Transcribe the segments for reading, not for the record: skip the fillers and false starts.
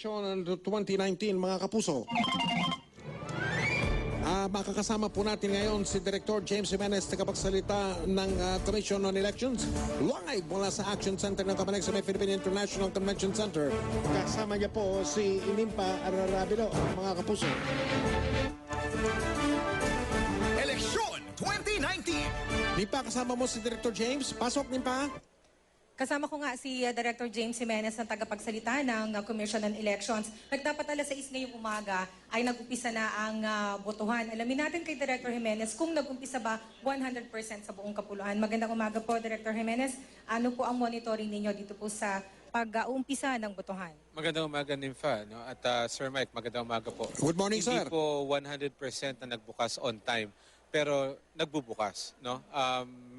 election 2019, mga kapuso. Makakasama po natin ngayon si Director James Jimenez, tagapagsalita ng Commission on Elections, live mula sa Action Center ng Kapanag sa May Philippine International Convention Center. Kasama niya po si Inimpa Ararabilo, mga kapuso. Eleksyon 2019. Nimpa, kasama mo si Director James. Pasok, Nimpa. Kasama ko nga si Director James Jimenez na tagapagsalita ng Commission on Elections. Nagdapat alas 6 ngayong umaga ay nag-umpisa na ang botohan. Alamin natin kay Director Jimenez kung nag-umpisa ba 100% sa buong kapuluan. Magandang umaga po, Director Jimenez. Ano po ang monitoring ninyo dito po sa pag-uumpisa ng botohan? Magandang umaga, Nympha. No? At Sir Mike, magandang umaga po. Good morning, Hindi sir. po 100% na nagbukas on time. Pero nagbubukas, no?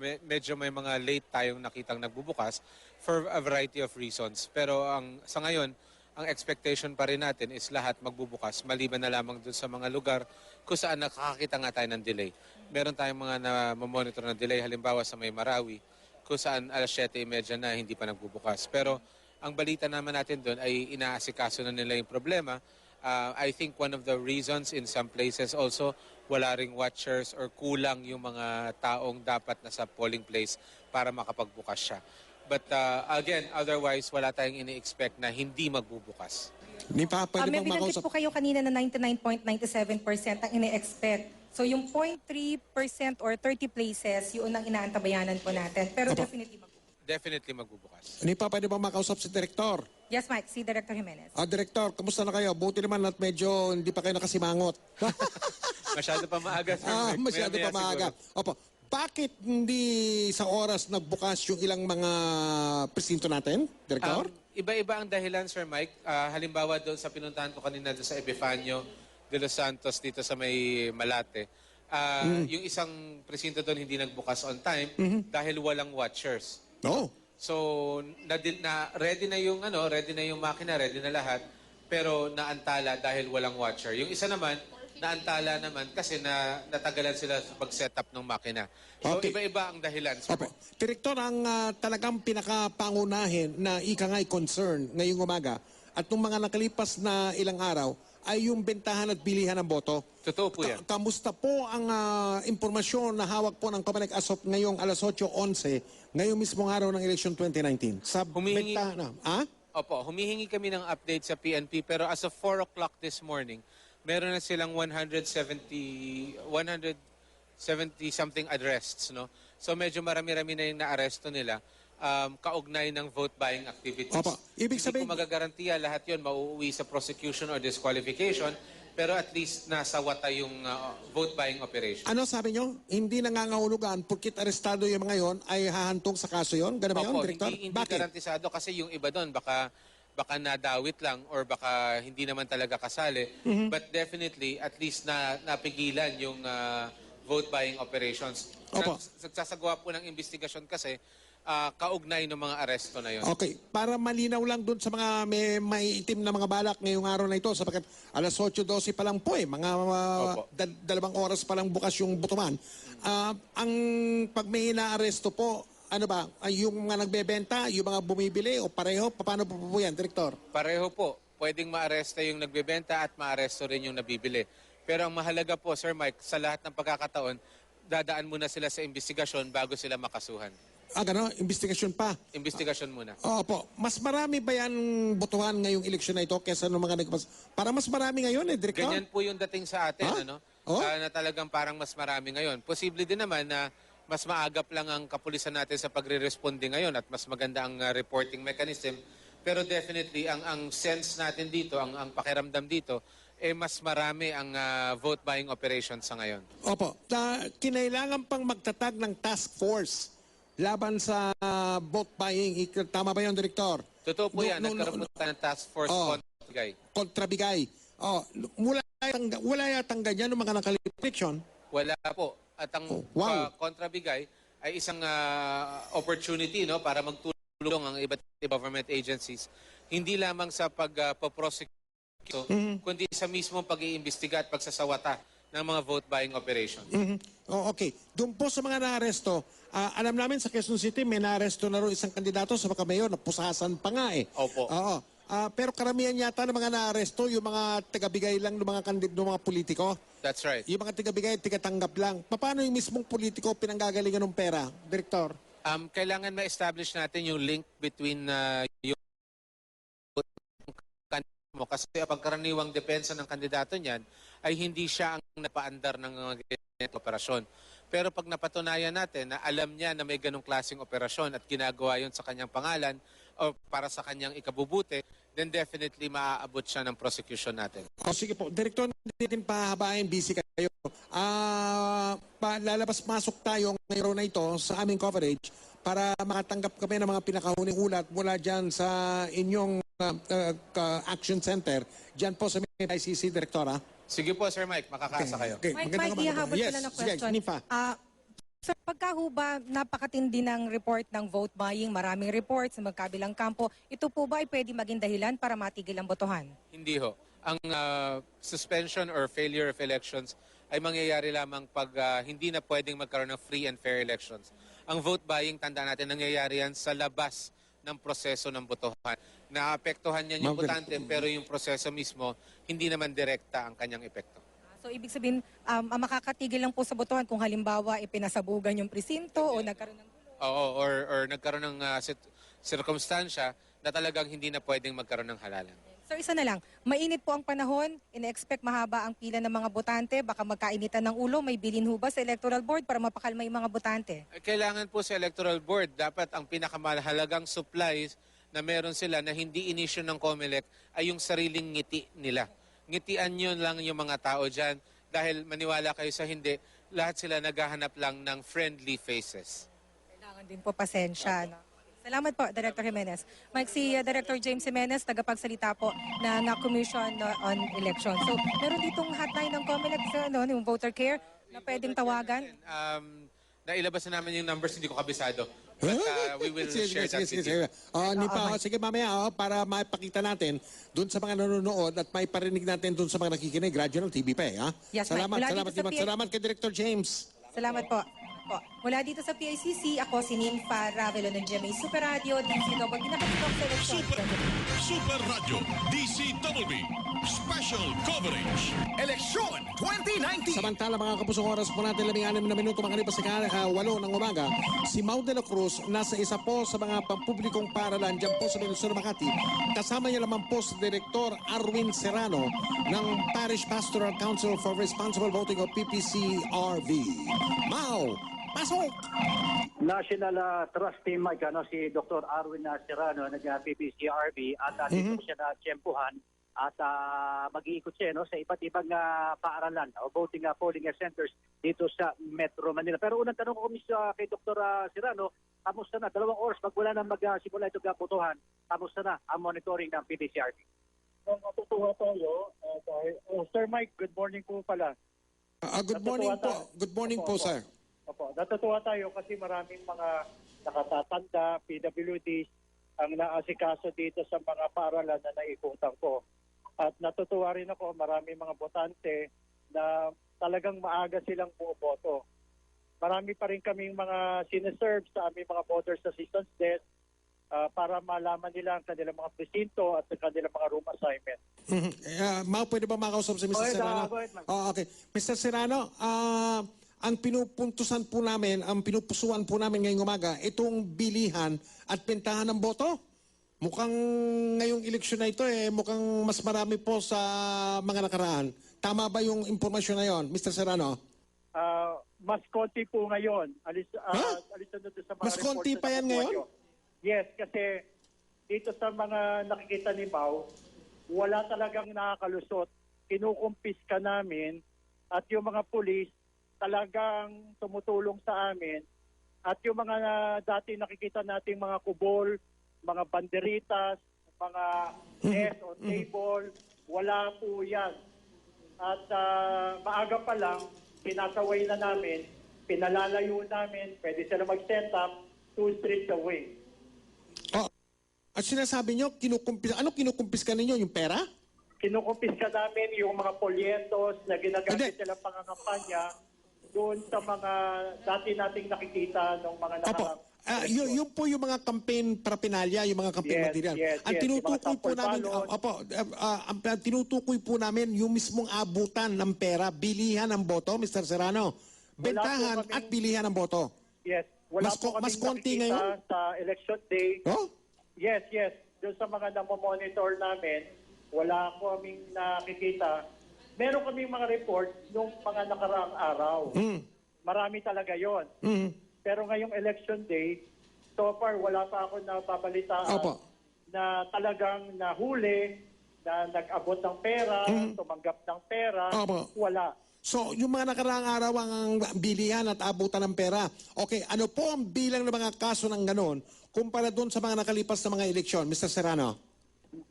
Medyo may mga late tayong nakitang nagbubukas for a variety of reasons. Pero sa ngayon, ang expectation pa rin natin is lahat magbubukas, maliban na lamang dun sa mga lugar kung saan nakakakita nga tayo ng delay. Meron tayong mga na-monitor na delay, halimbawa sa May Marawi, kung saan alas 7:30 na hindi pa nagbubukas. Pero ang balita naman natin doon ay inaasikaso na nila yung problema. I think one of the reasons in some places also, wala ring watchers or kulang yung mga taong dapat nasa polling place para makapagbukas siya. But again, otherwise, wala tayong ini-expect na hindi magbubukas. Nimpa, pwede May bang binanggit makausap? po kayo kanina na 99.97% ang ini-expect. So yung 0.3% or 30 places, yun ang inaantabayanan po natin. Pero definitely magbubukas. Definitely magbubukas. Nimpa, pwede bang makausap si Director? Yes, Mike. Si Director Jimenez. Director, kamusta na kayo? Buti naman at medyo hindi pa kayo nakasimangot. Masyado pa maaga, Sir Mike. Masyado pa Maya-maya maaga. siguro. Opo. Bakit hindi sa oras nagbukas yung ilang mga presinto natin, Director? Iba-iba ang dahilan, Sir Mike. Halimbawa doon sa pinuntahan ko kanina doon sa Epifanio de los Santos dito sa may Malate. Yung isang presinto doon hindi nagbukas on time dahil walang watchers. No. So, ready na yung makina, ready na lahat, pero naantala dahil walang watcher. Yung isa naman, naantala naman kasi natagalan sila sa pag-setup ng makina. So, Okay. iba-iba ang dahilan. Sir Opo. Mike. Director, ang talagang pinakapangunahin na ikangay concern ngayong umaga at nung mga nakalipas na ilang araw ay yung bentahan at bilihan ng boto. Totoo po yan. Kamusta po ang impormasyon na hawak po ng Kabanag as of ngayong alas 8:11, ngayong mismong araw ng election 2019? Sa bentahan na. Opo, humihingi kami ng update sa PNP pero as of 4 o'clock this morning, meron na silang 170 something arrests, no? So medyo marami-rami na yung naaresto nila. Kaugnay ng vote buying activities. Opo. Ibig sabihin- Hindi ko magagarantiya lahat yun mauuwi sa prosecution or disqualification, pero at least nasa wata yung vote buying operation. Ano sabi nyo? Hindi nangangahulugan porkit arestado yung mga yon ay hahantong sa kaso yon? Ganun ba yun, Opo, Director? hindi Bakit? garantisado kasi yung iba doon baka nadawit lang or baka hindi naman talaga kasali. But definitely, at least napigilan yung vote buying operations. Opo. Nagsasagawa po ng investigasyon kasi kaugnay ng mga aresto na yun. Okay, para malinaw lang dun sa mga may itim na mga balak ngayong araw na ito sapagkat alas 8:12 pa lang po mga Opo. 2 oras pa lang bukas yung botohan. Ang pag may inaaresto po, ano ba, yung mga nagbebenta, yung mga bumibili o pareho, paano po yan, Director? Pareho po. Pwedeng maaresta yung nagbebenta at maaresto rin yung nabibili. Pero ang mahalaga po, Sir Mike, sa lahat ng pagkakataon, dadaan muna sila sa investigasyon bago sila makasuhan. Gano'n, investigasyon pa. Investigasyon muna. Opo, mas marami ba yan botohan ngayong eleksyon na ito kesa nung mga nagpas... Para mas marami ngayon Director? Ganyan po yung dating sa atin, ano? Oh? Na talagang parang mas marami ngayon. Posible din naman na mas maagap lang ang kapulisan natin sa pagre-responde ngayon at mas maganda ang reporting mechanism. Pero definitely, ang sense natin dito, ang pakiramdam dito, mas marami ang vote buying operations sa ngayon. Opo, kinailangan pang magtatag ng task force laban sa vote buying. Tama ba yun, Director? Totoo po yan. Nagkaroon po tayo ng task force kontrabigay. Kontrabigay. Wala yatang ganyan ng mga nakalipreksyon. Wala po. At ang wow. kontrabigay ay isang opportunity, no, para magtulong ang iba't ibang government agencies. Hindi lamang sa pagpaprosecute, kundi sa mismong pag-iimbestiga at pagsasawata ng mga vote buying operation. Okay. Doon po sa mga naaresto, alam namin sa Quezon City may naaresto na rin isang kandidato sa pagkamayor na pusasan pa nga eh. Opo. Oo. Pero karamihan yata ng mga naaresto, yung mga tagabigay lang ng mga ng mga politiko. That's right. Yung mga tagabigay, tigatanggap lang. Paano yung mismong politiko pinanggagalingan ng pera, Direktor? Kailangan ma-establish natin yung link between yung mo kasi ang pagkaraniwang depensa ng kandidato niyan ay hindi siya ang napaandar ng mga ganitong operasyon. Pero pag napatunayan natin na alam niya na may ganong klaseng operasyon at ginagawa yon sa kanyang pangalan o para sa kanyang ikabubuti, then definitely maaabot siya ng prosecution natin. Sige po, Direktor, hindi natin pahabain, busy kayo. Lalabas-masok tayo ngayon na ito sa aming coverage para makatanggap kami ng mga pinakahuling ulat mula dyan sa inyong action center. Dyan po sa ICC, Direktora. Sige po, Sir Mike, makakaasa kayo. Okay. Mike, ihahabol ko na ng question. Sige, Nifa. Sir, pagka ho ba napakatindi ng report ng vote buying, maraming reports sa magkabilang kampo, ito po ba ay pwede maging dahilan para matigil ang botohan? Hindi ho. Ang suspension or failure of elections ay mangyayari lamang pag hindi na pwedeng magkaroon ng free and fair elections. Ang vote buying, tandaan natin, nangyayari yan sa labas ng proseso ng botohan. Naapektuhan yan yung botante pero yung proseso mismo, hindi naman direkta ang kanyang epekto. So ibig sabihin, ang makakatigil lang po sa botohan kung halimbawa ipinasabugan yung presinto o nagkaroon ng gulo. Oo, or nagkaroon ng circumstansya na talagang hindi na pwedeng magkaroon ng halalan. Sir, isa na lang, mainit po ang panahon, ine-expect mahaba ang pila ng mga botante, baka magkainitan ng ulo, may bilin ho ba sa Electoral Board para mapakalma yung mga botante? Kailangan po sa Electoral Board, dapat ang pinakamahalagang supplies na meron sila na hindi inisyu ng COMELEC ay yung sariling ngiti nila. Ngitian yun lang yung mga tao dyan dahil maniwala kayo sa hindi, lahat sila naghahanap lang ng friendly faces. Kailangan din po pasensya. No? Salamat po, Director Jimenez. Mike, si Director James Jimenez, tagapagsalita po na Commission on Election. So, meron ditong hotline ng COMELEC, yung voter care, na pwedeng tawagan. Nailabas na namin yung numbers, hindi ko kabisado. But we will share that with you. Nipa, sige mamaya para maipakita natin doon sa mga nanonood at may parinig natin doon sa mga nakikinig. Regional TV pa ha? Yes, salamat, Mike. salamat kay Director James. Salamat po. Mula dito sa PICC, ako si Ninfa Ravelo ng GMA Super Radio, DCW, pinakasitok sa eleksyon. Super Radio, DCWB, Special Coverage. Eleksyon 2019. Samantala mga kapusong oras po natin 16 na minuto makalipas sa 8 ng umaga, si Mau de la Cruz nasa isa po sa mga pampublikong paaralan dyan po sa Venezuela, Makati. Kasama niya naman po si Direktor Arwin Serrano ng Parish Pastoral Council for Responsible Voting o PPCRV. Mau, pasok! National Trust Team, Mike, si Dr. Arwin Serrano, nag-PPCRB at dito siya na tiyempuhan at mag-iikot siya sa iba't ibang paaralan o voting polling centers dito sa Metro Manila. Pero unang tanong ko kay Dr. Serrano, kamusta na? 2 oras magmula na magsimula itong botohan, kamusta na ang monitoring ng PPCRB? Matutuwa tayo. Sir Mike, good morning po pala. Good morning po. Good morning po, sir. Opo, natutuwa tayo kasi maraming mga nakatatanda, PWDs, ang naasikaso dito sa mga paaralan na naikutan ko. At natutuwa rin ako, maraming mga botante na talagang maaga silang bumoboto. Marami pa rin kaming mga sineserve sa aming mga voters assistance desk para malaman nila ang kanilang mga presinto at ang kanilang mga room assignment. Mau, pwede ba makausap si Mr. Serrano? Okay. Mr. Serrano, ang pinupuntusan po namin, ang pinupusuan po namin ngayong umaga, itong bilihan at bentahan ng boto. Mukhang ngayong eleksyon na ito, mukhang mas marami po sa mga nakaraan. Tama ba yung impormasyon na yon, Mr. Serrano? Mas konti po ngayon. Alis sa mga Mas konti pa yan ngayon? Yes, kasi dito sa mga nakikita ni Mau, wala talagang nakakalusot. Kinukumpis ka namin at yung mga pulis talagang tumutulong sa amin at yung mga dati nakikita nating mga kubol, mga banderitas, mga desk on table, wala po yan. At maaga pa lang, pinasaway na namin, pinalalayo namin, pwede sila mag-set up 2 streets away. At sinasabi nyo, ano kinukumpis ka ninyo? Yung pera? Kinukumpis ka namin yung mga polyetos na ginagamit silang pangangampanya doon sa mga dati nating nakikita ng mga nakarang. Yun po yung mga campaign paraphernalia, yung mga campaign Yes, material. yes, Ang yes, tinutukoy yung mga po namin, sample ang tinutukoy po namin yung mismong abutan ng pera, bilihan ng boto, Mr. Serrano. Bentahan kaming- at bilihan ng boto. Yes. Wala Mas po kaming mas konti nakikita ngayon? sa election day. Oh? Yes. Doon sa mga namomonitor namin, wala kaming nakikita. Meron kaming mga report nung mga nakaraang araw. Marami talaga yon. Pero ngayong election day, so far wala pa ako napabalitaan Opo. na talagang nahuli, na nag-abot ng pera, tumanggap ng pera. Opo. Wala. So, yung mga nakaraang araw ang bilihan at abutan ng pera. Okay, ano po ang bilang ng mga kaso ng ganon kumpara doon sa mga nakalipas na mga eleksyon, Mr. Serrano?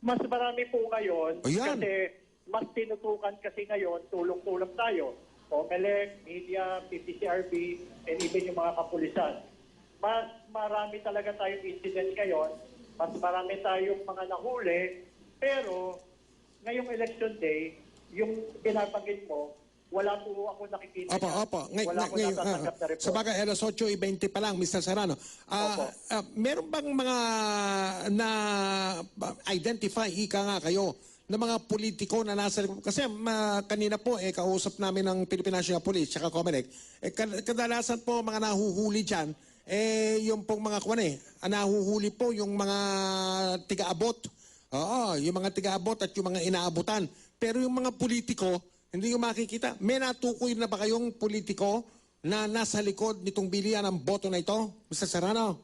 Mas marami po ngayon Ayan. kasi mas tinutukan kasi ngayon, tulong-tulong tayo. COMELEC, media, PPCRB, and even yung mga kapulisan. Mas marami talaga tayong incident ngayon, mas marami tayong mga nahuli, pero ngayong election day, yung binabanggit mo, wala po ako nakikita. Opo. Wala ako natatanggap na report. Sa bagay, alas 8:20 pa lang, Mr. Serrano. Meron bang mga na-identify, ika nga kayo, ng mga politiko na nasa... Kasi kanina po, kausap namin ng Philippine National Police at COMELEC. Kadalasan po, mga nahuhuli dyan, yung pong mga nahuhuli po yung mga tiga-abot. Oo, yung mga tiga-abot at yung mga inaabutan. Pero yung mga politiko, hindi ko makikita. May natukoy na ba kayong politiko na nasa likod nitong bilihan ng boto na ito, Mr. Serrano?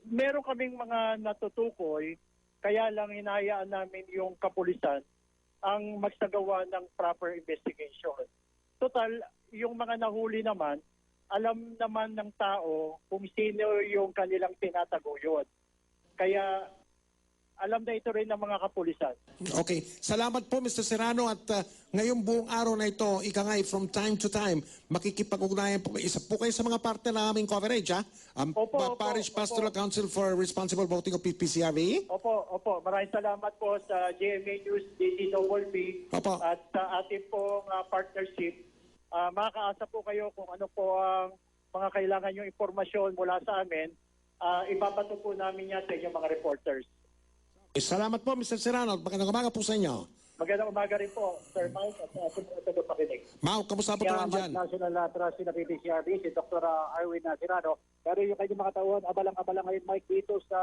Meron kaming mga natutukoy, kaya lang hinahayaan namin yung kapulisan ang magsagawa ng proper investigation. Total, yung mga nahuli naman, alam naman ng tao kung sino yung kanilang tinataguyod. Kaya alam na ito rin ng mga kapulisan. Okay. Salamat po, Mr. Serrano. At ngayong buong araw na ito, ika nga, from time to time, makikipag-ugnayan po. Isa po kayo sa mga partner ng aming coverage, ha? Opo, Parish opo. Pastoral Council for Responsible Voting of PPCRB. Opo. Maraming salamat po sa GMA News, DCWB, Opo. at sa ating pong partnership. Makakaasa po kayo kung ano po ang mga kailangan yung informasyon mula sa amin. Ibabato po namin yan sa inyong mga reporters. Salamat po, Mr. Serrano. Magandang umaga po sa inyo. Magandang umaga rin po, Sir Mike, at sa ating mga tagapakinig. Mau, kamusta po naman dyan? National Trustee na PPCRB, si Dr. Arwin Serrano. Pero yung kanyang mga tauhan, abalang-abala ngayon, Mike, dito sa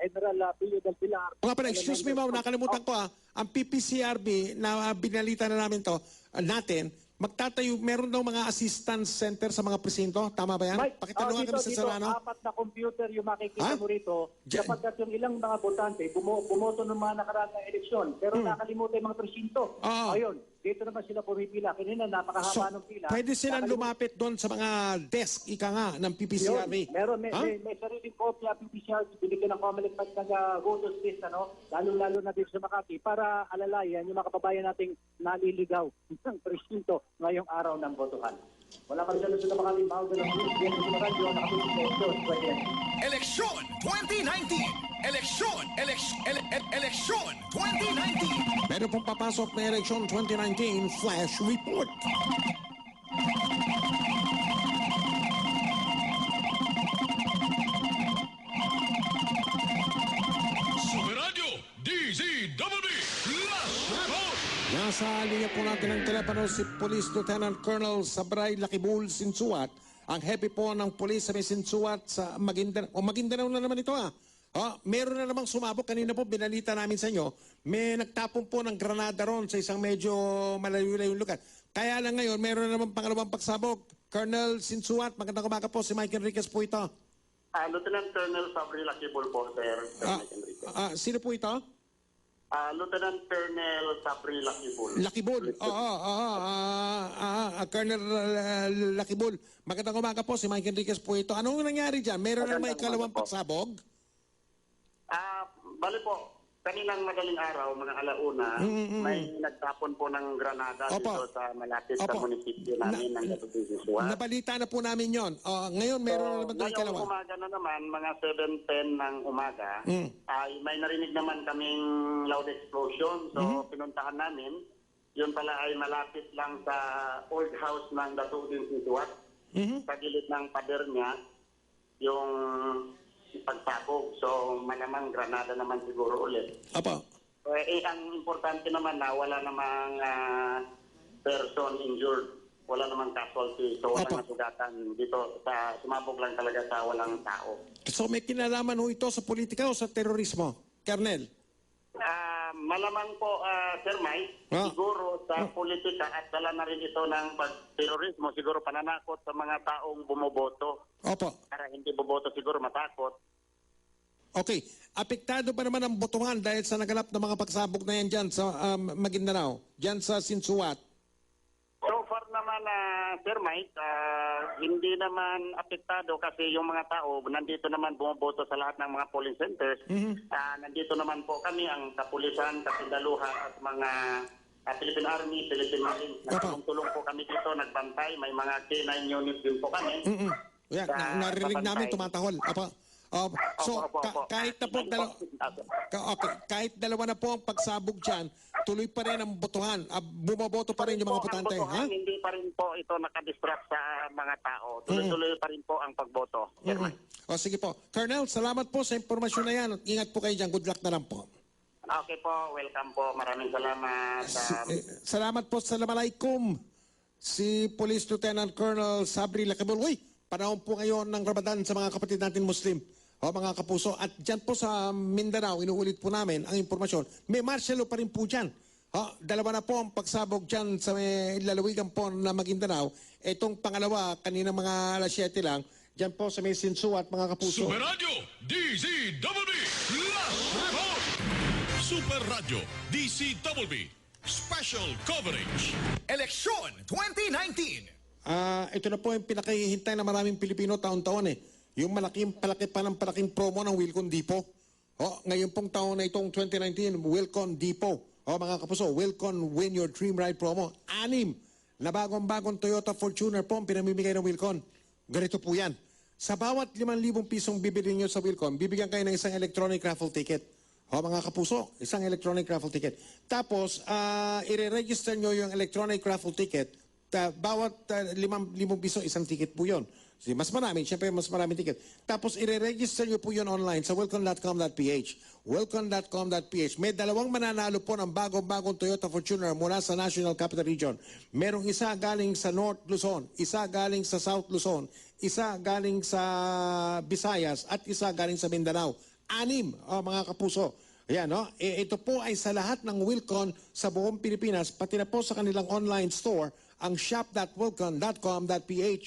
General Pio del Pilar. Mga pala, excuse me, Mau, nakalimutan ko, ang PPCRB, na binalita na namin to, natin, magtatayo, meron daw mga assistance center sa mga presinto. Tama ba yan? Mike, Pakitanungan kami sa Serrano. apat na computer yung makikita mo rito. Diyan. Kapag yung ilang mga botante, bumoto ng mga nakaraan na eleksyon, pero nakalimutan yung mga presinto. Oo. Ayun, dito naman sila pumipila. Kanina, napakahaba ng pila. Pwede silang lumapit doon sa mga desk, ika nga, ng PPCRB. Meron, Ha? may sariling kopya PPCR, binigyan ng COMELEC pag nag-votos list, lalo-lalo na dito sa Makati, para alalayan yung mga kababayan nating naliligaw ng presinto ngayong araw ng botohan. Wala pa rin sa Luzon na Makati, Mahal ng Luzon, sa radyo, nakatutok sa eleksyon. Eleksyon 2019. Eleksyon 2019. Meron pong papasok na eleksyon 2019 Flash Report. Super Radio DZWB Last Report. Nasa linya po natin ang telepono si Police Lieutenant Colonel Sabray Lakibul Sinsuat, ang hepe po ng police sa may Sinsuat sa Maguindanao. O Maguindanao na naman ito meron na namang sumabog. Kanina po binalita namin sa inyo, may nagtapon po ng granada ron sa isang medyo malayo-layong lugar. Kaya lang ngayon, meron na namang pangalawang pagsabog. Colonel Sinsuat, magandang umaga po. Si Mike Enriquez po ito. Lieutenant Colonel Sabri Lakibul po, sir. Sino po ito? Lieutenant Colonel Sabri Lakibul. Lakibul. Colonel Lakibul. Magandang umaga po. Si Mike Enriquez po ito. Anong nangyari dyan? Meron na may ikalawang pagsabog? Bali po, kaninang madaling araw, mga alauna, may nagtapon po ng granada dito sa malapit sa munisipyo namin ng Gatutusuan. Nabalita na po namin yon. Ngayon meron na naman doon Ngayong ikalawa. umaga na naman, mga 7:10 ng umaga, ay may narinig naman kaming loud explosion. So, pinuntahan namin. Yun pala ay malapit lang sa old house ng Datutusuan, sa gilid ng pader niya. yung pagsabog. So malamang granada naman siguro ulit. Apo. Ang importante naman na wala namang person injured, wala namang casualty, so walang nasugatan dito. Sumabog lang talaga sa walang tao. So may kinalaman ho ito sa politika o sa terorismo, Colonel? Malamang po, Sir Mike, siguro sa politika at dala na rin ito ng pag-terorismo, siguro pananakot sa mga taong bumoboto. Opo. Para hindi boboto siguro matakot. Okay. Apektado ba naman ang botohan dahil sa naganap na mga pagsabog na yan dyan sa Maguindanao, dyan sa Sinsuat? So far naman, Sir Mike, hindi naman apektado kasi yung mga tao, nandito naman bumoboto sa lahat ng mga polling centers. Nandito naman po kami, ang kapulisan, kasindaluhan at mga Philippine Army, Philippine Marines. Tulong po kami dito, nagbantay. May mga K9 units din po kami. Yan, narinig namin tumatahol. Apo. Kahit na po kahit dalawa na po ang pagsabog dyan, tuloy pa rin ang botohan. Bumoboto pa rin yung mga botante. Hindi pa rin po ito nakadistract sa mga tao. Tuloy-tuloy pa rin po ang pagboto. Sige po. Colonel, salamat po sa impormasyon na yan. Ingat po kayo dyan. Good luck na lang po. Okay po. Welcome po. Maraming salamat. Salamat po. Assalamualaikum. Si Police Lieutenant Colonel Sabri Lakibul. Uy, panahon po ngayon ng Ramadan sa mga kapatid natin Muslim. Mga kapuso. At dyan po sa Mindanao, inuulit po namin ang impormasyon. May martial law pa rin po dyan. Dalawa na po ang pagsabog dyan sa may lalawigan po na Maguindanao. Itong pangalawa, kanina mga alas 7 lang, dyan po sa may Sinsuat, mga kapuso. Super Radio DZWB Last Report. Super Radio DZWB Special Coverage. Eleksyon 2019. Ito na po yung pinakahihintay na maraming Pilipino taon-taon Yung malaking promo ng Wilcon Depot. Ngayon pong taon na itong 2019, Wilcon Depot. Mga kapuso, Wilcon Win Your Dream Ride promo. 6 na bagong Toyota Fortuner po ang pinamimigay ng Wilcon. Ganito po yan. Sa bawat 5,000 pisong bibili nyo sa Wilcon, bibigyan kayo ng isang electronic raffle ticket. Mga kapuso, isang electronic raffle ticket. Tapos, i-register nyo yung electronic raffle ticket. Bawat 5,000 piso, isang ticket po yun. Mas marami, siyempre mas maraming ticket. Tapos i-register nyo po yun online sa welcome.com.ph. Welcome.com.ph. May 2 mananalo po ng bagong Toyota Fortuner mula sa National Capital Region. Merong isa galing sa North Luzon, isa galing sa South Luzon, isa galing sa Visayas, at isa galing sa Mindanao. 6, mga kapuso. Ayan, ito po ay sa lahat ng Wilcon sa buong Pilipinas, pati na po sa kanilang online store, ang shop.wilcon.com.ph.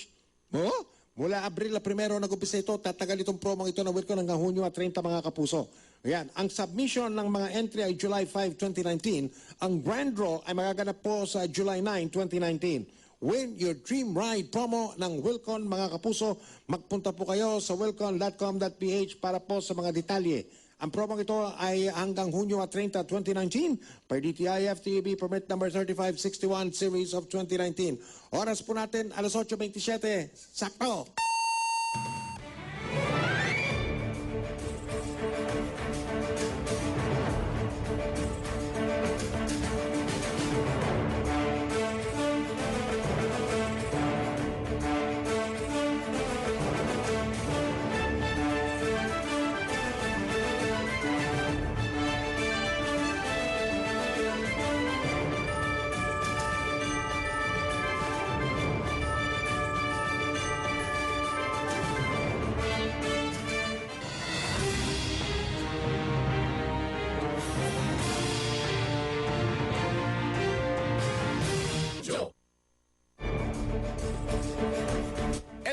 Mula Abril 1 nag-umpisa ito, tatagal itong promo ito ng Wilcon hanggang Hunyo 30, mga kapuso. Ayan, ang submission ng mga entry ay July 5, 2019. Ang grand draw ay magaganap po sa July 9, 2019. Win your dream ride promo ng Wilcon, mga kapuso. Magpunta po kayo sa wilcon.com.ph para po sa mga detalye. Ang promo ito ay hanggang Hunyo 30, 2019 per DTI FTEB permit number 3561 series of 2019. Oras po natin, alas 8:27. Sakto!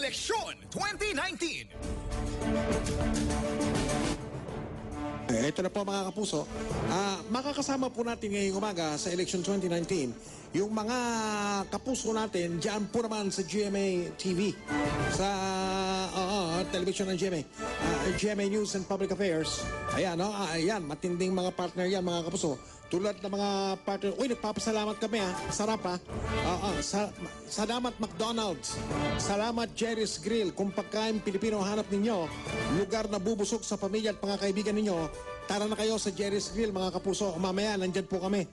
Eleksyon 2019. Ito na po, mga kapuso. Makakasama po natin ngayong umaga sa Election 2019 yung mga kapuso natin dyan po naman sa GMA TV, sa television ng GMA, GMA News and Public Affairs. Ayan, ayan, matinding mga partner yan, mga kapuso. Tulad ng mga partner, nagpapasalamat kami sarap salamat McDonald's, salamat Jerry's Grill. Kung pagkain Pilipino hanap ninyo, lugar na bubusog sa pamilya at mga kaibigan ninyo, tara na kayo sa Jerry's Grill, mga kapuso. Mamaya, nandyan po kami.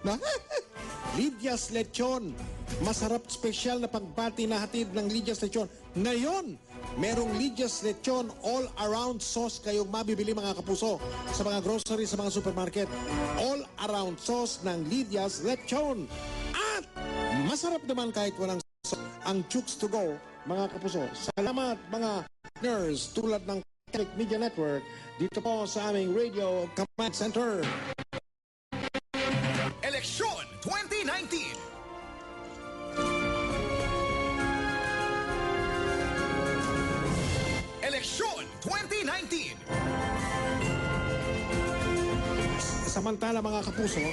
Lydia's Lechon. Masarap special na pagbati na hatid ng Lydia's Lechon. Ngayon, merong Lydia's Lechon all-around sauce kayong mabibili mga kapuso sa mga grocery, sa mga supermarket. All-around sauce ng Lydia's Lechon. At masarap naman kahit walang sauce ang Chooks to Go mga kapuso. Salamat mga partners tulad ng Catholic Media Network dito po sa aming Radio Command Center. Eleksyon 2019. Eleksyon 2019. Samantala mga kapuso,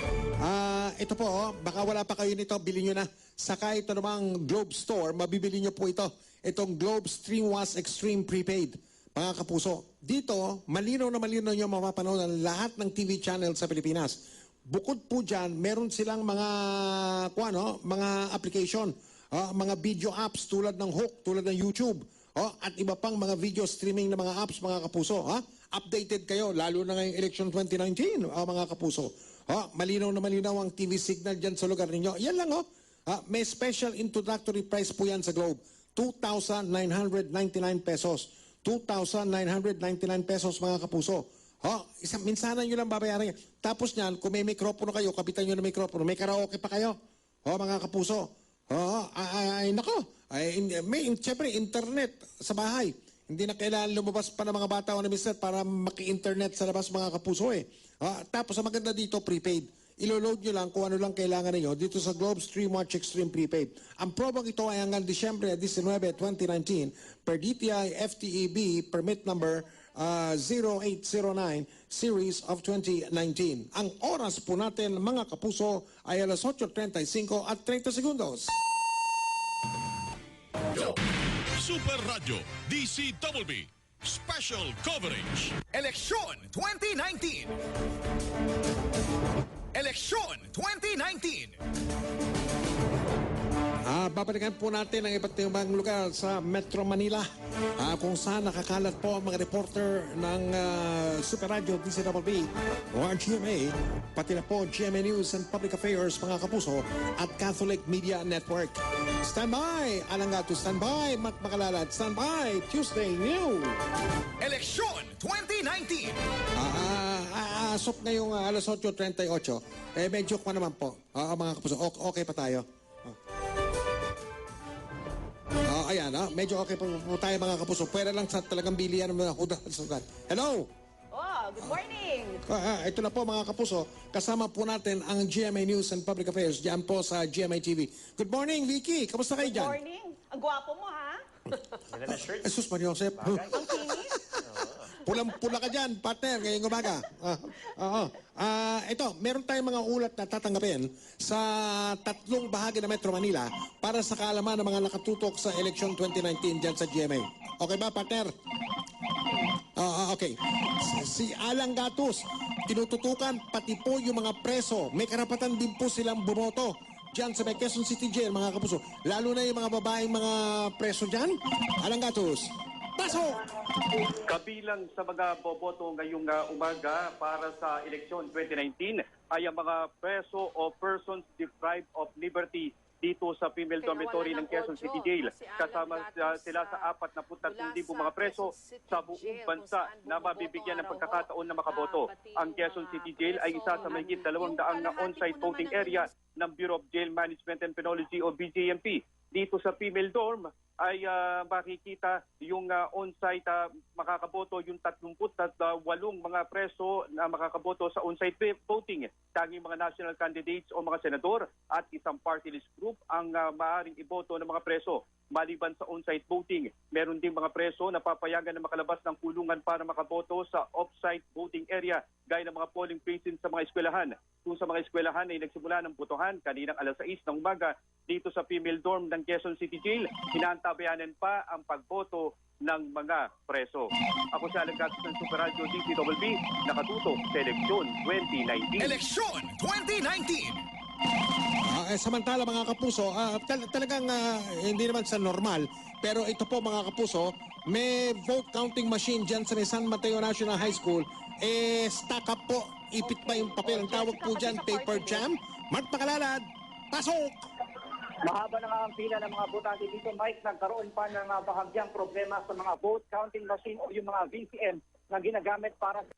ito po, baka wala pa kayo nito, bilhin nyo na. Sa kahit anumang Globe Store, mabibili nyo po ito. Itong Globe Streamwas Extreme Prepaid. Mga kapuso, dito, malinaw na malinaw nyo mapapanood ang lahat ng TV channel sa Pilipinas. Bukod po dyan, meron silang mga application, mga video apps tulad ng Hook, tulad ng YouTube, at iba pang mga video streaming na mga apps, mga kapuso. Updated kayo, lalo na ngayong election 2019, mga kapuso. Malinaw na malinaw ang TV signal dyan sa lugar ninyo. Yan lang, may special introductory price po yan sa Globe. 2,999 pesos. 2,999 pesos mga kapuso. Minsanan nyo lang babayaran yan. Tapos niyan, kung may mikropono kayo, kapitan nyo ng mikropono, may karaoke pa kayo. Mga kapuso. Siyempre, internet sa bahay. Hindi na kailangan lumabas pa ng mga bata o na mister para maki-internet sa labas mga kapuso eh. Tapos ang maganda dito, prepaid. Ilo-load nyo lang kung ano lang kailangan ninyo dito sa Globe Streamwatch Extreme Prepaid. Ang probang ito ay hanggang Disyembre 19, 2019 per DTI FTEB permit number 0809 series of 2019. Ang oras po natin mga kapuso ay alas 8:35 at 30 segundos. Super Radio DCWB Special Coverage. Eleksyon 2019. Eleksyon 2019. Babalikan po natin ang iba't ibang lugar sa Metro Manila kung saan nakakalat po ang mga reporter ng Super Radio DCWB o GMA, pati na po GMA News and Public Affairs mga kapuso at Catholic Media Network. Stand by! Alangato, stand by! Mat Makalalat, stand by! Tuesday New! Eleksyon 2019. Asok ngayong alas 8:38. Medyo ko naman po. Mga kapuso, okay pa tayo. Ayan, medyo okay po tayo mga kapuso. Pwede lang sa talagang bilihan ng mga hudas. Hello! Good morning! Ito na po mga kapuso. Kasama po natin ang GMA News and Public Affairs diyan po sa GMA TV. Good morning, Vicky! Kamusta kayo dyan? Good morning! Ang gwapo mo, ha? Jesus Maria Josep. Ang kinis? Pulang-pula ka dyan, partner, ngayong umaga. Ito, meron tayong mga ulat na tatanggapin sa 3 bahagi ng Metro Manila para sa kaalaman ng mga nakatutok sa election 2019 dyan sa GMA. Okay ba, partner? Okay. Si Alang Gatus, tinututukan pati po yung mga preso. May karapatan din po silang bumoto dyan sa Quezon City Jail, mga kapuso. Lalo na yung mga babaeng mga preso dyan. Alang Gatus, pasok! Kabilang sa mga boboto ngayong umaga para sa eleksyon 2019 ay ang mga preso o persons deprived of liberty dito sa female dormitory ng Quezon City Jail. Kasama sila sa 43,000 mga preso sa buong bansa na mabibigyan ng pagkakataon na makaboto. Ang Quezon City Jail ay isa sa mahigit 200 na on-site voting area ng Bureau of Jail Management and Penology o BJMP. Dito sa female dorm ay makikita yung on-site makakaboto yung 38 mga preso na makakaboto sa on-site voting. Tanging mga national candidates o mga senador at isang party list group ang maaaring iboto ng mga preso. Maliban sa on-site voting, meron din mga preso na papayagan na makalabas ng kulungan para makaboto sa off-site voting area gaya ng mga polling precincts sa mga eskwelahan. Kung sa mga eskwelahan ay nagsimula ng botohan kaninang alas 6 ng umaga dito sa female dorm ng Quezon City Jail, inaantabayanan pa ang pagboto ng mga preso. Ako si Alan Gatos ng Super Radio DCWB, nakatutok sa eleksyon 2019. Eleksyon 2019. Samantala mga kapuso, talagang hindi naman sa normal, pero ito po mga kapuso, may vote counting machine dyan sa San Mateo National High School. Stack up po, ipit pa yung papel. Ang tawag po dyan, paper jam. Mart Makalalad, Pasok! Mahaba na nga ang pila ng mga botante dito, Mike. Nagkaroon pa ng bahagyang problema sa mga vote counting machine o yung mga VCM na ginagamit para sa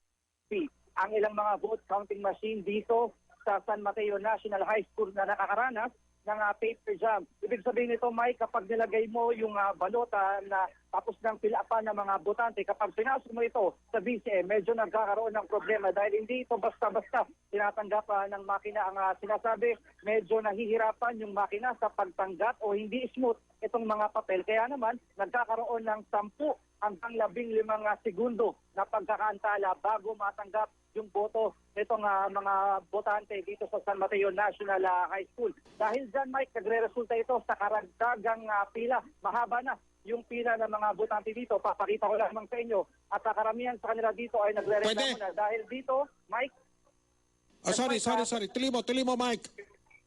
ang ilang mga vote counting machine dito sa San Mateo National High School na nakakaranas ng paper jam. Ibig sabihin nito, Mike, kapag nilagay mo yung balota na tapos ng pilapan ng mga botante, kapag pinasok mo ito sa VCM, medyo nagkakaroon ng problema dahil hindi ito basta-basta tinatanggap ng makina. Ang sinasabi, medyo nahihirapan yung makina sa pagtanggap o hindi smooth itong mga papel. Kaya naman, nagkakaroon ng 10 hanggang 15 segundo na pagkakaantala bago matanggap yung boto nitong mga botante dito sa San Mateo National High School. Dahil dyan, Mike, nagre-resulta ito sa karagdagang pila. Mahaba na yung pila ng mga botante dito. Papakita ko lamang sa inyo. At karamihan sa kanila dito ay nagre-reklamo na. Dahil dito, Mike... Sorry. Tuloy mo, Mike.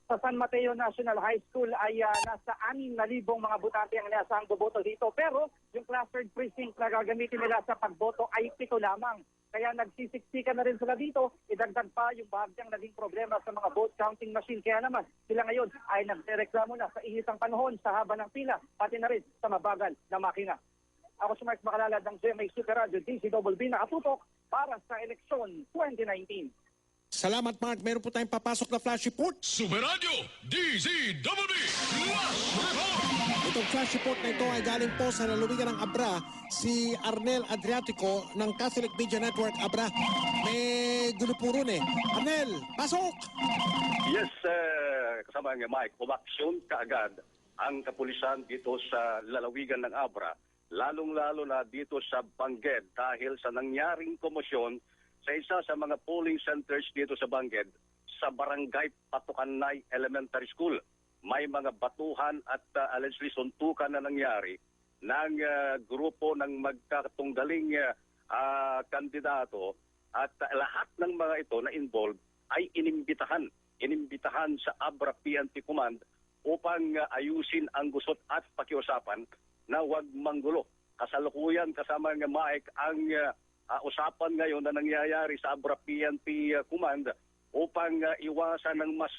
Sa San Mateo National High School ay nasa 6,000 mga botante ang inaasahang boboto dito. Pero yung clustered precinct na gagamitin nila sa pagboto ay 7 lamang. Kaya nagsisiksikan na rin sila dito. Idagdag pa yung bahagyang naging problema sa mga vote counting machine. Kaya naman sila ngayon ay nagreklamo na sa initang panahon, sa haba ng pila, pati na rin sa mabagal na makina. Ako si Mark Macalalad ng GMA Super Radio DCWB nakatutok para sa eleksyon 2019. Salamat, Mark. Meron po tayong papasok na flash report. Super Radio DZWB Flash Report. Itong flash report na ito ay galing po sa lalawigan ng Abra, si Arnel Adriatico ng Catholic Media Network Abra. May gulo po ron eh. Arnel, pasok! Yes, kasama nga Mike, umaksyon kaagad ang kapulisan dito sa lalawigan ng Abra, lalong-lalo na dito sa Bangged dahil sa nangyaring komosyon sa isa sa mga polling centers dito sa Bangged sa Barangay Patukanay Elementary School. May mga batuhan at allegedly suntukan na nangyari ng grupo ng magkatunggaling kandidato at lahat ng mga ito na involved ay inimbitahan sa Abra PNP Command upang ayusin ang gusot at pakiusapan na huwag manggulo. Kasalukuyan kasama ng Mike ang usapan ngayon na nangyayari sa Abra PNP Command upang iwasan ng mas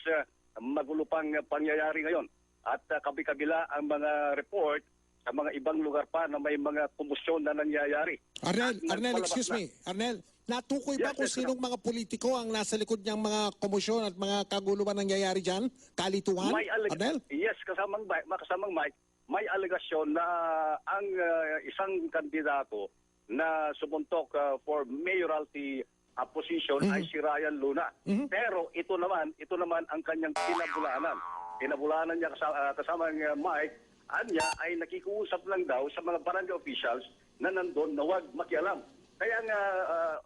magulo pang pangyayari ngayon. At kabi-kabila ang mga report sa mga ibang lugar pa na may mga kumusyon na nangyayari. Arnel, excuse me. Arnel, natukoy ba kung sinong mga politiko ang nasa likod niyang mga komisyon at mga kaguluhan nangyayari dyan? Kalituhan? Arnel? Yes, kasamang Mike, may alegasyon na ang isang kandidato na sumuntok for mayoralty position ay si Ryan Luna. Pero ito naman ang kanyang pinabulaanan. Pinabulaanan niya kasama ng Mike, anya ay nakikiusap lang daw sa mga barangay officials na nandun na huwag makialam. Kaya nga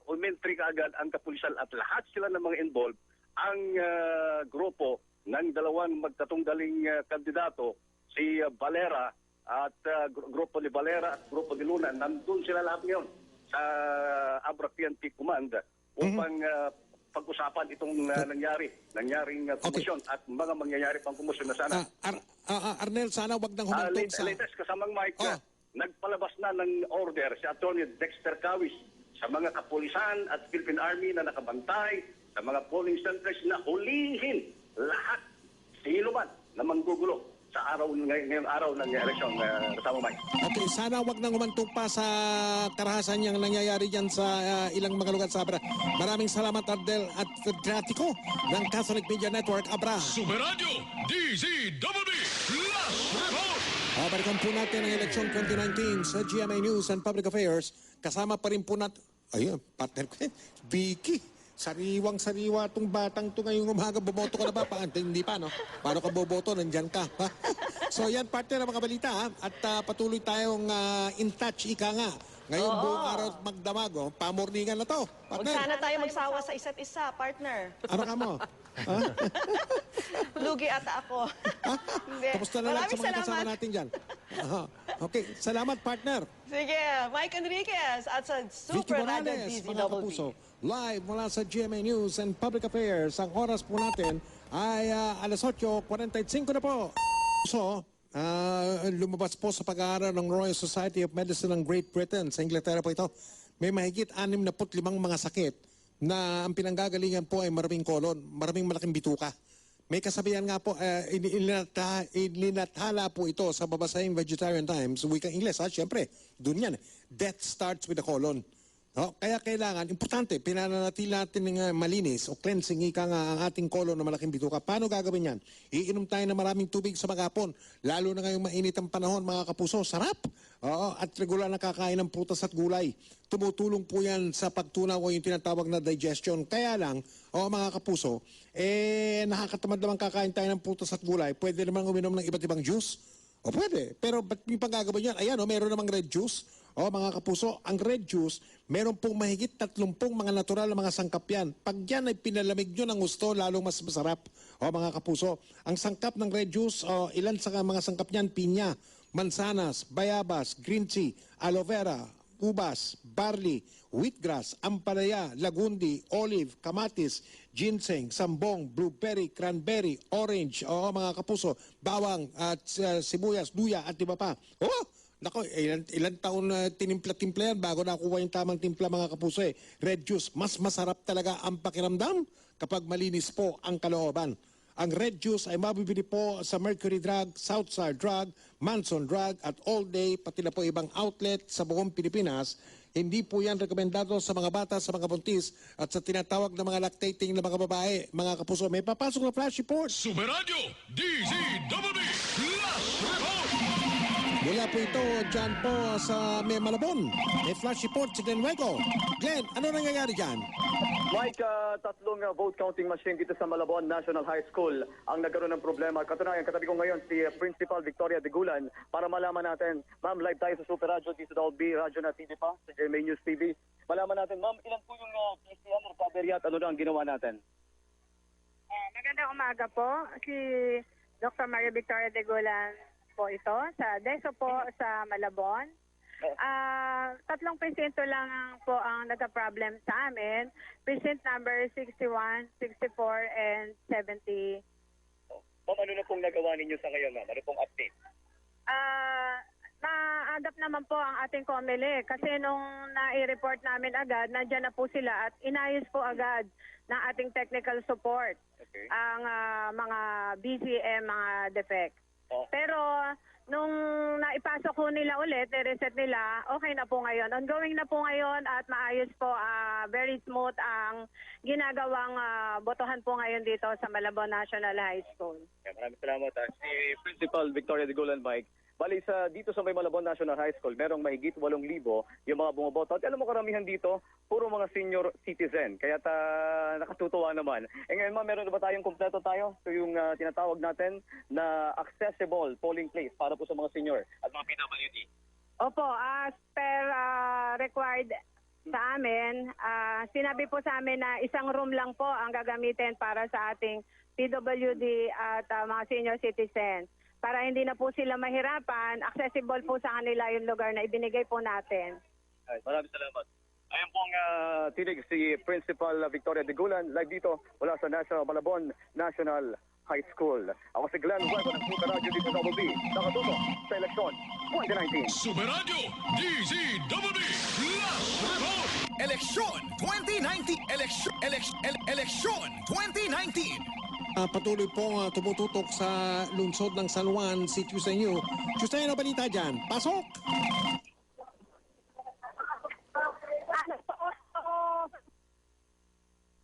umentri kaagad ang kapulisan at lahat sila ng mga involved. Ang grupo ng dalawang magtatunggaling kandidato, si Valera at grupo ni Valera at grupo ni Luna, nandun sila lahat ngayon sa Abra PNP Command upang pag-usapan itong nangyaring komisyon at mga mangyayari pang komisyon na sana. Arnel, sana wag nang humantong sa... Latest kasamang Mike, nagpalabas na ng order si Attorney Dexter Cawis sa mga kapulisan at Philippine Army na nakabantay sa mga polling centers na hulihin lahat, sino man na manggugulo sa ngayong araw ng eleksyon, kasama Mike. Okay, sana wag nang humantong pa sa karahasan niyang nangyayari dyan sa ilang mga lugar sa Abra. Maraming salamat, Arnel at Adriatico ng Catholic Media Network Abra. Super Radio DZWB Flash Report. Balikan po natin ang eleksyon 2019 sa GMA News and Public Affairs. Kasama pa rin po natin, ayun, partner ko yan, Vicky. Sariwang-sariwa itong batang ito ngayong umaga. Bumoto ka na ba? Hindi pa, no? Paano ka boboto? Nandyan ka. So yan, partner ng mga balita. Ha? At patuloy tayong in touch, ika nga. Ngayon, buong araw magdamago. Pamorningan na to. Huwag sana tayo magsawa sa isa't isa, partner. Ano ka mo? Lugi ata ako. Tapos na lang sa mga kasama natin dyan. Okay, salamat, partner. Sige, Mike Enriquez at sa Vicky Super Radio Morales, mga kapuso. DZWB. Live mula sa GMA News and Public Affairs. Ang oras po natin ay alas 8:45 na po. So, lumabas po sa pag-aaral ng Royal Society of Medicine ng Great Britain. Sa Inglaterra po ito. May mahigit 65 mga sakit na ang pinanggagalingan po ay maraming kolon, maraming malaking bituka. May kasabihan nga po, ilinathala po ito sa babasahing Vegetarian Times, wikang Ingles, syempre, doon yan. Death starts with a colon. No? Kaya kailangan, importante, pinananatili natin ng malinis o cleansing ika nga ang ating colon na malaking bituka. Paano gagawin yan? Iinom tayo ng maraming tubig sa maghapon, lalo na ngayong mainit ang panahon, mga kapuso, sarap. Oo, at regular na kakain ng prutas at gulay. Tumutulong po yan sa pagtunaw o yung tinatawag na digestion. Kaya lang, mga kapuso, nakakatamad naman kakain tayo ng prutas at gulay. Pwede naman uminom ng iba't ibang juice. O pwede. Pero ba't yung panggagawin yan? Ayan, meron namang red juice. Mga kapuso, ang red juice, meron pong mahigit 30 mga natural na mga sangkap yan. Pag yan ay pinalamig nyo ng gusto, lalong mas masarap. Mga kapuso, ang sangkap ng red juice, ilan sa mga sangkap niyan, pinya, mansanas, bayabas, green tea, aloe vera, ubas, barley, wheatgrass, ampalaya, lagundi, olive, kamatis, ginseng, sambong, blueberry, cranberry, orange, mga kapuso, bawang, at sibuyas, luya, at iba pa. Nako, ilan taon na tinimpla-timpla yan bago nakuha yung tamang timpla, mga kapuso. Red juice, mas masarap talaga ang pakiramdam kapag malinis po ang kalooban. Ang red juice ay mabibili po sa Mercury Drug, Southside Drug, Manson Drug at All Day, pati na po ibang outlet sa buong Pilipinas. Hindi po yan rekomendado sa mga bata, sa mga buntis at sa tinatawag na mga lactating na mga babae. Mga kapuso, may papasok na flash report. Super Radio, DZWB, Last Report! Mula po ito dyan po sa Malabon. May flash report si Glenn Hueco. Glenn, ano nangyayari dyan? Mike, tatlong vote counting machine dito sa Malabon National High School ang nagkaroon ng problema. Katunayan, katabi ko ngayon si Principal Victoria Degulan para malaman natin. Ma'am, live tayo sa Super Radio, DZWB, Radyo na TV pa, sa GMA News TV. Malaman natin, ma'am, ilan po yung PCR recovery at ano na ang ginawa natin? Magandang umaga po. Si Dr. Maria Victoria Degulan po ito, sa DESO po sa Malabon. Tatlong presento lang po ang nagka-problem sa amin. Present number 61, 64, and 70. Ma'am, ano na pong nagawa ninyo sa ngayon, ma'am? Ano pong update? Na-adapt naman po ang ating COMELEC kasi nung na-report namin agad, nandyan na po sila at inayos po agad ng ating technical support ang mga BCM, mga defect. Pero nung naipasok ko nila ulit, reset nila, okay na po ngayon. Ongoing na po ngayon at maayos po, very smooth ang ginagawang botohan po ngayon dito sa Malabon National High School. Maraming salamat. Si Principal Victoria Degulan, Mike. Bali, dito sa may Malabon National High School, merong mahigit 8,000 yung mga bumoboto. At alam mo, karamihan dito, puro mga senior citizen. Kaya nakatutuwa naman. Ngayon, ma'am, meron na ba tayong kompleto tayo? So yung tinatawag natin na accessible polling place para po sa mga senior at mga PWD. Opo, as per required sa amin, sinabi po sa amin na isang room lang po ang gagamitin para sa ating PWD at mga senior citizens. Para hindi na po sila mahirapan, accessible po sa kanila yung lugar na ibinigay po natin. Ay, maraming salamat. Ayan pong tinig si Principal Victoria Degulan, live dito mula sa Malabon National High School. Ako si Glenn Hueco ng Super Radio DZWB, nakatutok sa eleksyon 2019. Super Radio, DZWB, Last Report! Eleksyon 2019. Eleksyon 2019. Patuloy pong tumututok sa lungsod ng San Juan si Tuesday New. Tuesday, ano balita dyan? Pasok!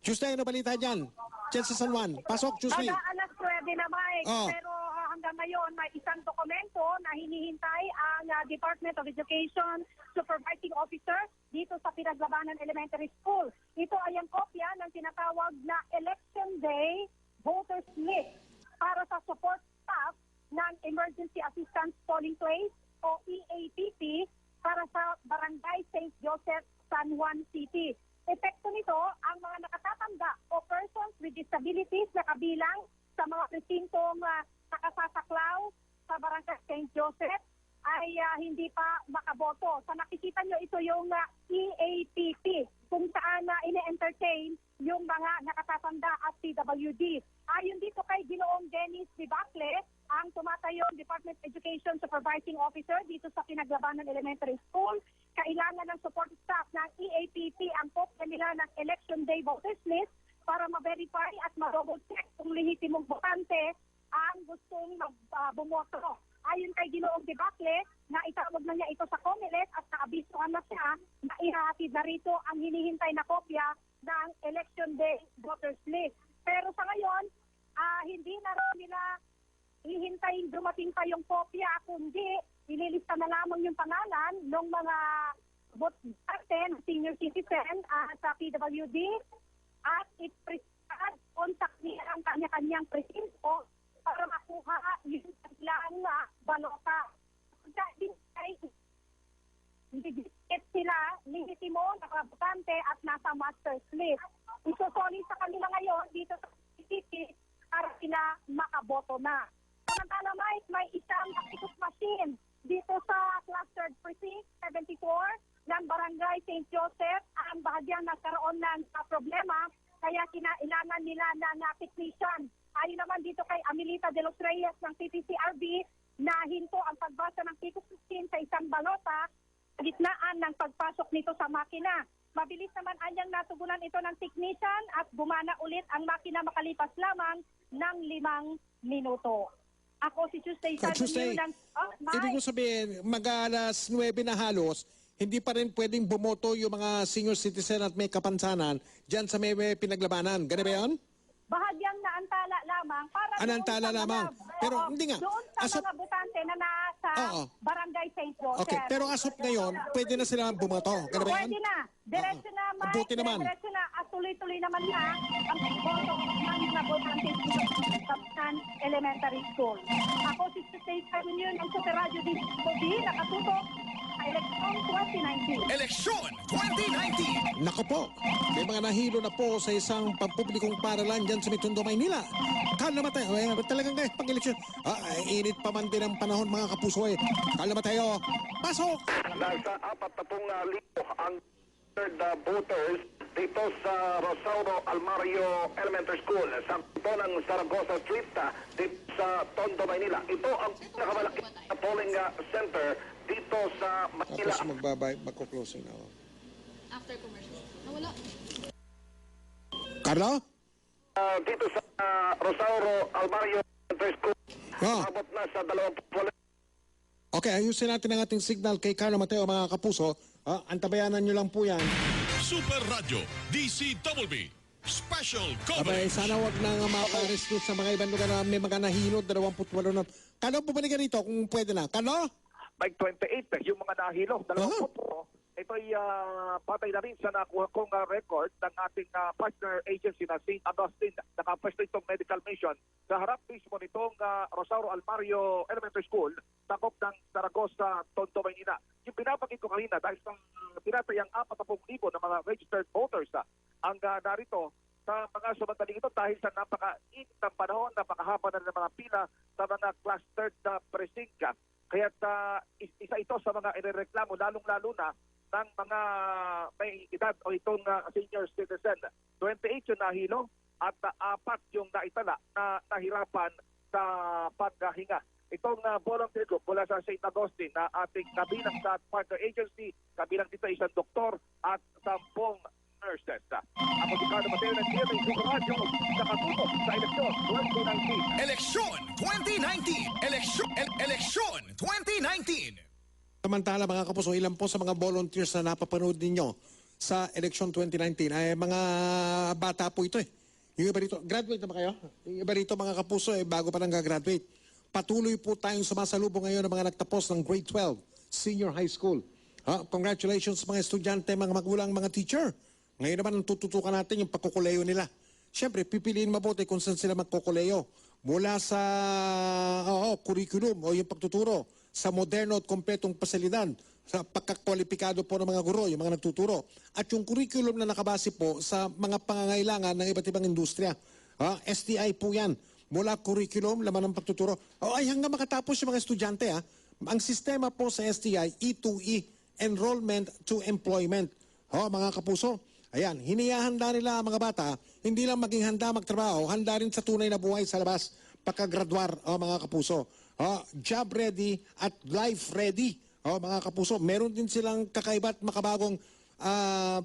Tuesday, ano balita dyan? Diyan sa San Juan. Pasok, Tuesday. Alas 9 na, Mike. Pero hanggang ngayon, may isang dokumento na hinihintay ang Department of Education Supervising Officer dito sa Pinaglabanan Elementary School. Ito ay ang kopya ng tinatawag na Election Day Voters List para sa support staff ng Emergency Assistance Polling Place o EAPP para sa Barangay St. Joseph, San Juan City. Epekto nito ang mga nakatatanda o persons with disabilities na kabilang sa mga presintong nakasasaklaw sa Barangay St. Joseph ay hindi pa makaboto. Sa nakikita nyo, ito yung EAPP kung saan ine-entertain yung mga nakatatanda at PWD. Ayon dito kay Ginoong Dennis Vivacle, ang tumatayong Department of Education Supervising Officer dito sa Pinaglabanan Elementary School, kailangan ng support staff ng EAPP ang kopya nila ng Election Day Voters List para ma-verify at ma-double check kung lehitimong botante ang gustong bumoto. Ayon kay Ginoong Debacle, na itawag na niya ito sa COMELEC at naabisuhan na siya na ihahatid na rito ang hinihintay na kopya ng Election Day voters list. Pero sa ngayon, hindi na raw nila hihintayin dumating pa yung kopya, kundi ililista na lamang yung pangalan ng mga botante, senior citizen sa PWD at contact nila ang kanya-kanyang presinto para makuha yung kanilang balota. Hindi sila lehitimo na botante at nasa master's list. Isusoli sa kanila ngayon dito sa city para sila makaboto na. Samantala may isang ticket machine dito sa clustered precinct 74 ng Barangay St. Joseph ang bahagyang nagkaroon ng problema kaya kinailangan nila ng technician. Ayon naman dito kay Amelita de los Reyes ng PPCRB na hinto ang pagbasa ng ticket machine sa isang balota sa gitnaan ng pagpasok nito sa makina. Mabilis naman anyang natugunan ito ng technician at gumana ulit ang makina makalipas lamang ng 5 minuto. Ako si Tuesday. Ibig ko sabihin, mag-alas 9 na halos, hindi pa rin pwedeng bumoto yung mga senior citizen at may kapansanan dyan sa may pinaglabanan. Ganun ba yun? Bahagyang naantala lamang para naantala lamang. Pero hindi nga. Doon sa mga botante na nasa Barangay St. Joseph. Okay, pero as of ngayon, pwede na sila bumoto. Ganun ba yan? Pwede na. Diretso na, Mike. Buti naman. Diretso na. At tuloy-tuloy naman na ang boto ng mga botante sa San Elementary School. Ako si Tuesday Union ng Super Radio DCTV, nakatutok sa Eleksyon 2019. Eleksyon 2019! Nako po, may mga nahilo na po sa isang pampublikong paralan dyan sa Mitondo, Maynila. Kala naman tayo, talagang pag-eleksyon. Init pa man din ang panahon mga kapuso eh. Kala naman tayo, pasok! Nasa 40,000 ang voters dito sa Rosauro Almario Elementary School sa ito ng Zaragoza Street dito sa Tondo, Maynila. Ito ang pinakamalaki na polling center dito sa Manila. Tapos magko-closing na. After commercial. Nawala. Carlo? Dito sa Rosauro Almario Elementary School. Abot na sa 28. Okay, ayusin natin ang ating signal kay Carlo Mateo, mga kapuso. Antabayanan nyo lang po yan. Super Radio DCWB Special Abay, Coverage. sana wag nang mapa-rescue sa mga ibang lugar na may mga nahilot, 28 na. Carlo, bumalik ka rito kung pwede na. Carlo? Mike 28, yung mga nahilo. 20. Ito'y patay na rin sa nakuha kong record ng ating partner agency na St. Augustine. Nakapwesto itong medical mission sa harap mismo nitong Rosauro Almario Elementary School, takop ng Zaragoza, Tondo, Maynila. Yung pinapakita ko kanina, dahil sa tinatayang 40,000 na mga registered voters ang narito sa mga sumandaling ito dahil sa napaka-init ng panahon, napakahaba na ng mga pila sa mga clustered na precinct. Kaya isa ito sa mga irereklamo, lalong-lalo na ng mga may edad o itong senior citizen. 28 yung nahilo at 4 yung naitala na nahirapan sa paghinga. Itong volunteer group mula sa St. Augustine na ating kabilang sa partner agency, kabilang dito isang doktor at 10 nurses. Ako si Carlo Mateo ng GMA Super Radio sa katutok sa Eleksyon 2019. Eleksyon 2019! Eleksyon 2019! Samantala mga kapuso, ilan po sa mga volunteers na napapanood ninyo sa Election 2019 ay mga bata po ito eh. Yung iba rito, graduate na ba kayo? Yung iba rito mga kapuso bago pa nang gagraduate. Patuloy po tayong sumasalubong ngayon ng mga nagtapos ng grade 12, senior high school. Congratulations mga estudyante, mga magulang, mga teacher. Ngayon naman ang tututukan natin yung pagkukuleyo nila. Siyempre, pipiliin mabuti kung saan sila magkukuleyo. Mula sa curriculum o yung pagtuturo, sa moderno at kompletong pasilidad, sa pagkakwalipikado po ng mga guro, yung mga nagtuturo. At yung curriculum na nakabase po sa mga pangangailangan ng iba't ibang industriya. STI po yan. Mula curriculum, laman ng pagtuturo. Ay hanggang makatapos yung mga estudyante. Ang sistema po sa STI, E2E, Enrollment to Employment. Mga kapuso, ayan, hinihahanda nila ang mga bata, hindi lang maging handa magtrabaho, handa rin sa tunay na buhay sa labas, pagkagraduar, mga kapuso. Job ready at life ready. Mga kapuso, meron din silang kakaiba at makabagong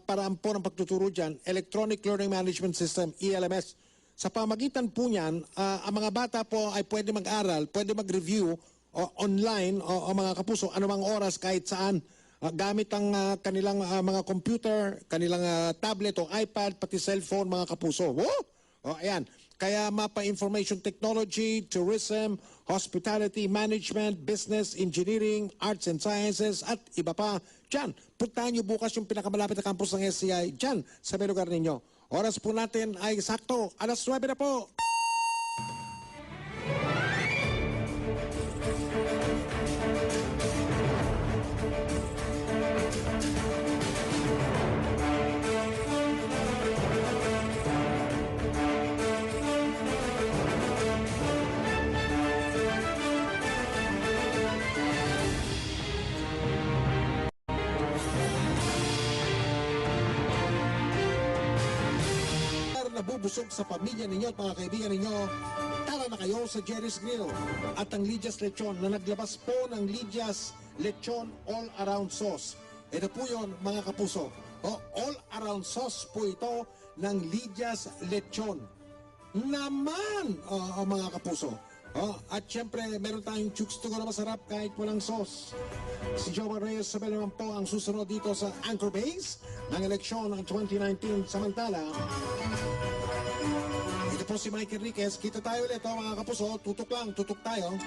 paraan po ng pagtuturo dyan. Electronic Learning Management System, ELMS. Sa pamagitan po niyan, ang mga bata po ay pwede mag-aral, pwede mag-review online o mga kapuso, anumang oras kahit saan. Gamit ang kanilang mga computer, kanilang tablet o iPad, pati cellphone mga kapuso. Ayan. Kaya mapa information technology, tourism, hospitality, management, business, engineering, arts and sciences, at iba pa. Diyan, puntahan nyo bukas yung pinakamalapit na campus ng SCI, diyan, sa may lugar ninyo. Oras po natin ay sakto, alas 9 na po. Nabubusog sa pamilya ninyo at mga kaibigan ninyo, tara na kayo sa Jerry's Grill at ang Lydia's Lechon na naglabas po ng Lydia's Lechon All-Around Sauce. Ito po yun mga kapuso. All-Around Sauce po ito ng Lydia's Lechon. Naman mga kapuso. At syempre, meron tayong chooks to go na masarap kahit walang sauce. Si Joe Reyes Sabel naman po ang susunod dito sa Anchor Base ng eleksyon ng 2019. Samantala, ito po si Mike Enriquez. Kita tayo ulit mga kapuso. Tutok lang, tutok tayo.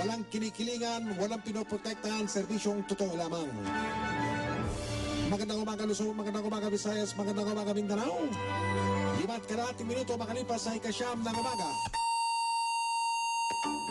Walang kinikilingan, walang pinoprotektahan, serbisyong totoo lamang. Magandang umaga Luzon, magandang umaga Visayas, magandang umaga Mindanao. 5 at 1/2 minuto makalipas sa ika-9 ng umaga.